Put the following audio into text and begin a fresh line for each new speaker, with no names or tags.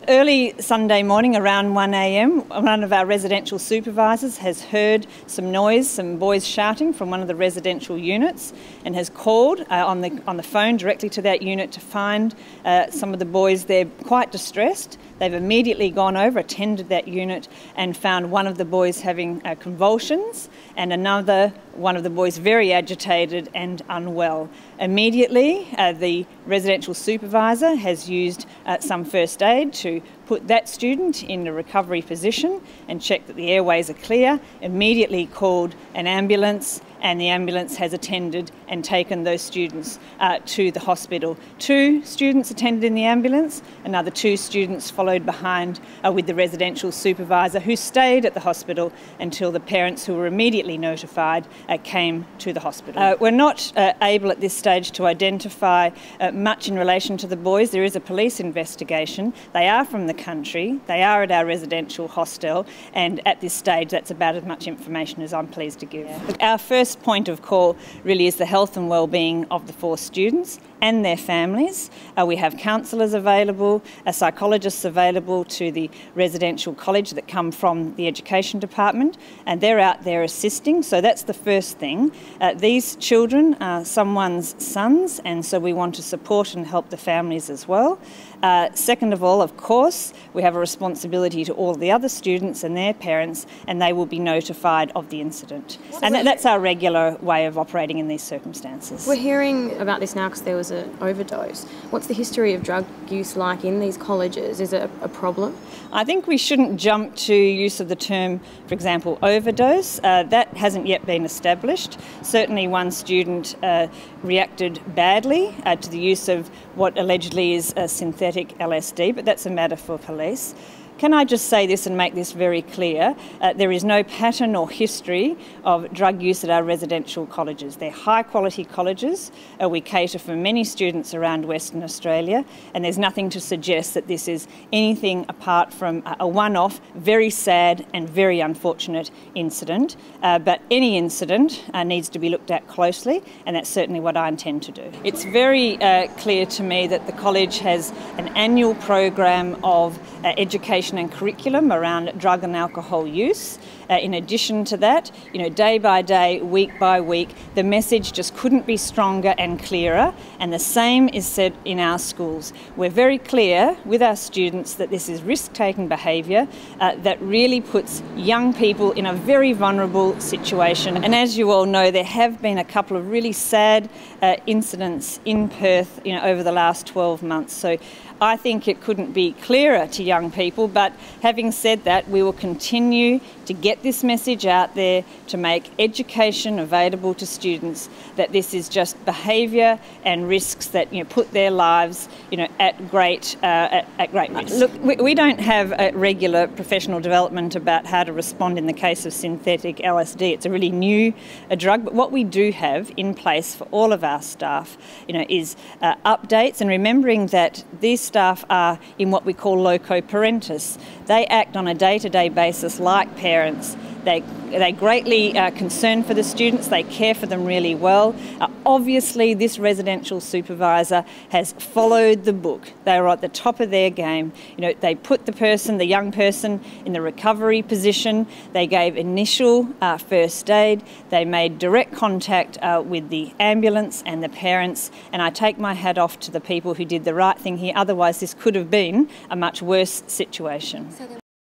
Early Sunday morning around 1 a.m, one of our residential supervisors has heard some noise, some boys shouting from one of the residential units, and has called on the phone directly to that unit to find some of the boys there quite distressed. They've immediately gone over, attended that unit, and found one of the boys having convulsions and another one of the boys very agitated and unwell. Immediately, the residential supervisor has used some first aid to put that student in a recovery position and check that the airways are clear, immediately called an ambulance, and the ambulance has attended and taken those students to the hospital. 2 students attended in the ambulance, another 2 students followed behind with the residential supervisor, who stayed at the hospital until the parents, who were immediately notified, came to the hospital. We're not able at this stage to identify much in relation to the boys. There is a police investigation. They are from the country, they are at our residential hostel, and at this stage that's about as much information as I'm pleased to give. Our first point of call really is the health and well-being of the 4 students and their families. We have counsellors available, psychologists available to the residential college that come from the education department, and they're out there assisting. So that's the first thing. These children are someone's sons, and so we want to support and help the families as well. Second of all, of course, we have a responsibility to all the other students and their parents, and they will be notified of the incident. And that's our regular way of operating in these circumstances.
We're hearing about this now because there was an overdose. What's the history of drug use like in these colleges? Is it a problem?
I think we shouldn't jump to use of the term, for example, overdose. That hasn't yet been established. Certainly one student reacted badly to the use of what allegedly is synthetic LSD, but that's a matter for police. Can I just say this and make this very clear? There is no pattern or history of drug use at our residential colleges. They're high quality colleges. We cater for many students around Western Australia, and there's nothing to suggest that this is anything apart from a one-off, very sad and very unfortunate incident. But any incident needs to be looked at closely, and that's certainly what I intend to do. It's very clear to me that the college has an annual program of education and curriculum around drug and alcohol use. In addition to that, day by day, week by week, the message just couldn't be stronger and clearer, and the same is said in our schools. We're very clear with our students that this is risk-taking behaviour that really puts young people in a very vulnerable situation. And as you all know, there have been a couple of really sad incidents in Perth over the last 12 months. So I think it couldn't be clearer to young people, but having said that, we will continue to get this message out there, to make education available to students that this is just behaviour and risks that put their lives at great risk. Look, we don't have a regular professional development about how to respond in the case of synthetic LSD. It's a really new drug, but what we do have in place for all of our staff is updates, and remembering that these staff are in what we call loco parentis. They act on a day-to-day basis like parents. They're greatly concerned for the students, they care for them really well. Obviously, this residential supervisor has followed the book. They were at the top of their game. They put the young person in the recovery position, they gave initial first aid, they made direct contact with the ambulance and the parents, and I take my hat off to the people who did the right thing here. Otherwise, this could have been a much worse situation.